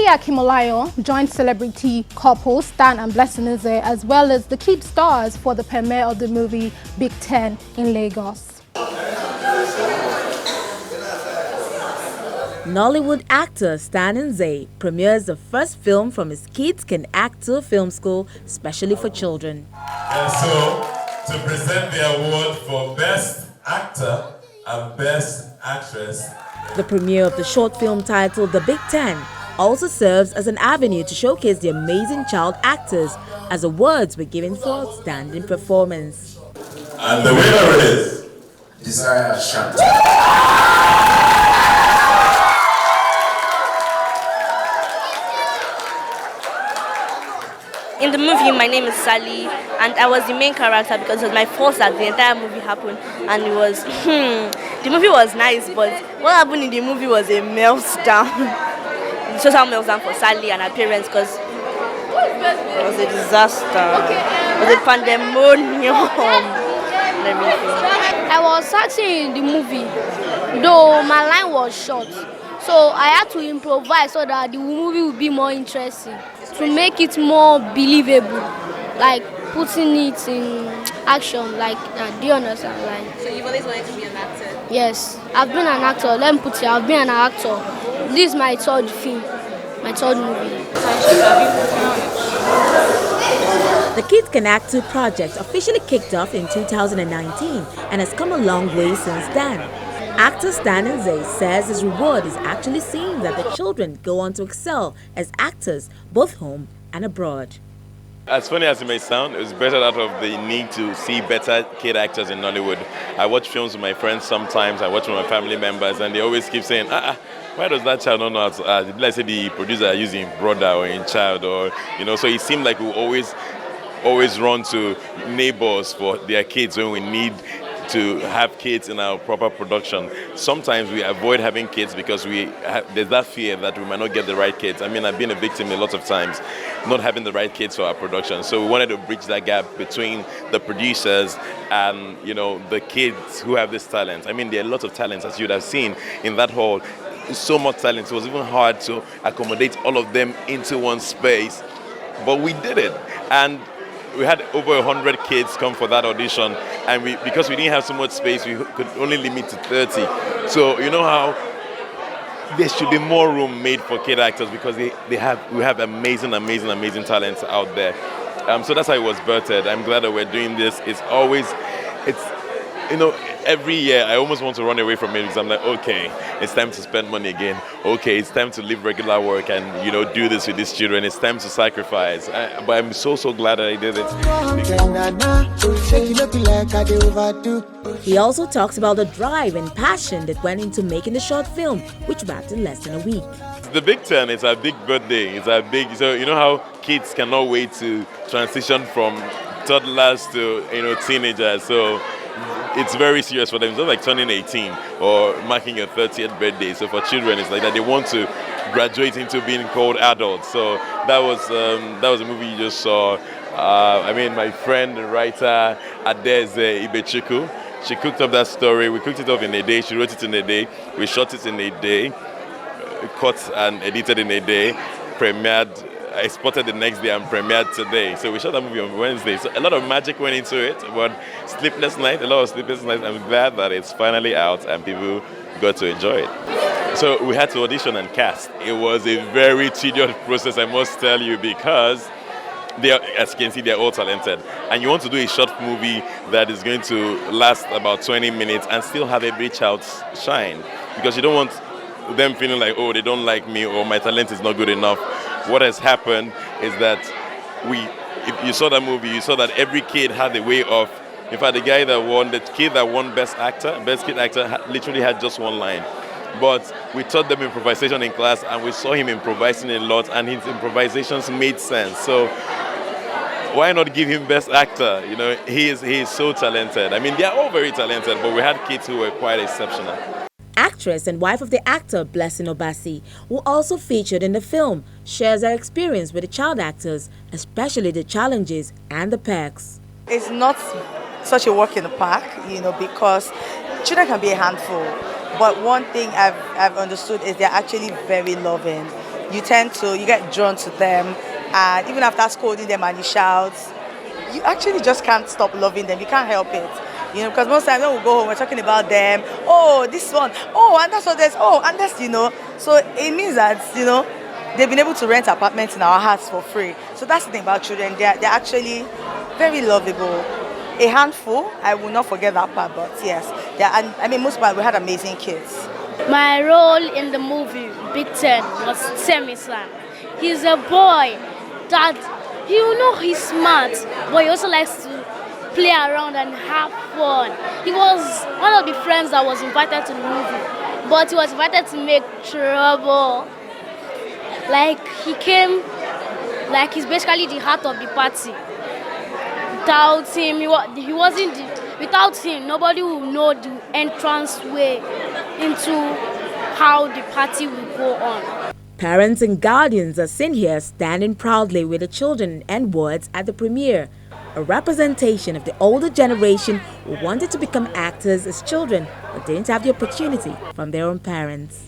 Akimolayo joined celebrity couple Stan and Blessing Eze as well as the kid stars for the premiere of the movie Big 10 in Lagos. Nollywood actor Stan Eze premieres the first film from his Kids Can Act 2 film school, specially for children. And so, to present the award for Best Actor and Best Actress. The premiere of the short film titled The Big 10 also serves as an avenue to showcase the amazing child actors as awards were given for outstanding performance. And the winner is Desire Shanta. In the movie, my name is Sally, and I was the main character because it was my first that the entire movie happened, and it was, the movie was nice, but what happened in the movie was a meltdown, a total meltdown for Sally and her parents, because it was a disaster, it was a pandemonium, and everything. I was acting in the movie, though my line was short, so I had to improvise so that the movie would be more interesting. To make it more believable, like putting it in action, like, do you understand? Like, So you've always wanted to be an actor? yes, I've been an actor. Let me put it, I've been an actor. This is my third film, my third movie. The Kids Can Act 2 project officially kicked off in 2019 and has come a long way since then. Actor Stan Eze says his reward is actually seeing that the children go on to excel as actors both home and abroad. As funny as it may sound, it was better out of the need to see better kid actors in Nollywood. I watch films with my friends sometimes, I watch with my family members, and they always keep saying, why does that child not know how to act? Let's say the producer using brother or in child, or, so it seemed like we always run to neighbors for their kids when we need to have kids in our proper production. Sometimes we avoid having kids because there's that fear that we might not get the right kids. I mean, I've been a victim a lot of times, not having the right kids for our production. So we wanted to bridge that gap between the producers and, the kids who have this talent. I mean, there are lots of talents, as you'd have seen in that hall. So much talent. It was even hard to accommodate all of them into one space, but we did it. And we had over 100 kids come for that audition, and because we didn't have so much space, we could only limit to 30. So you know how there should be more room made for kid actors because we have amazing talents out there. So that's how it was birthed. I'm glad that we're doing this. Every year I almost want to run away from it because I'm like, okay, it's time to spend money again. Okay, it's time to leave regular work and do this with these children. It's time to sacrifice. But I'm so glad that I did He also talks about the drive and passion that went into making the short film, which wrapped in less than a week. The Big 10 is our big birthday. So you know how kids cannot wait to transition from toddlers to teenagers. So it's very serious for them. It's not like turning 18 or marking your 30th birthday. So for children, it's like that they want to graduate into being called adults. So that was a movie you just saw. My friend, the writer Adeze Ibechiku, she cooked up that story. We cooked it up in a day. She wrote it in a day. We shot it in a day, cut and edited in a day, premiered. I spotted the next day and premiered today. So we shot that movie on Wednesday. So a lot of magic went into it, but a lot of sleepless nights. I'm glad that it's finally out and people got to enjoy it. So we had to audition and cast. It was a very tedious process, I must tell you, because as you can see, they're all talented. And you want to do a short movie that is going to last about 20 minutes and still have every child shine. Because you don't want them feeling like, oh, they don't like me or my talent is not good enough. What has happened is that if you saw that movie, you saw that every kid had a way of. In fact, the kid that won Best Kid Actor, literally had just one line. But we taught them improvisation in class, and we saw him improvising a lot, and his improvisations made sense. So why not give him Best Actor? He is so talented. I mean, they are all very talented, but we had kids who were quite exceptional. Actress and wife of the actor Blessing Obasi, who also featured in the film, shares her experience with the child actors, especially the challenges and the perks. It's not such a walk in the park, because children can be a handful. But one thing I've understood is they're actually very loving. you get drawn to them, and even after scolding them and you shout, you actually just can't stop loving them. You can't help it. You know, because most times when we go home, we're talking about them. Oh, this one. Oh, and that's what there's. Oh, and that's, you know. So it means that, you know, they've been able to rent apartments in our hearts for free. So that's the thing about children. They're actually very lovable. A handful, I will not forget that part, but yes. And I mean, most of we had amazing kids. My role in the movie Big 10 was Semi-San. He's a boy that, you know, he's smart, but he also likes to play around and have fun. He was one of the friends that was invited to the movie, but he was invited to make trouble. Like, he came, like, he's basically the heart of the party. Without him, he wasn't. Without him, nobody will know the entrance way into how the party will go on. Parents and guardians are seen here standing proudly with the children and wards at the premiere, a representation of the older generation who wanted to become actors as children but didn't have the opportunity from their own parents.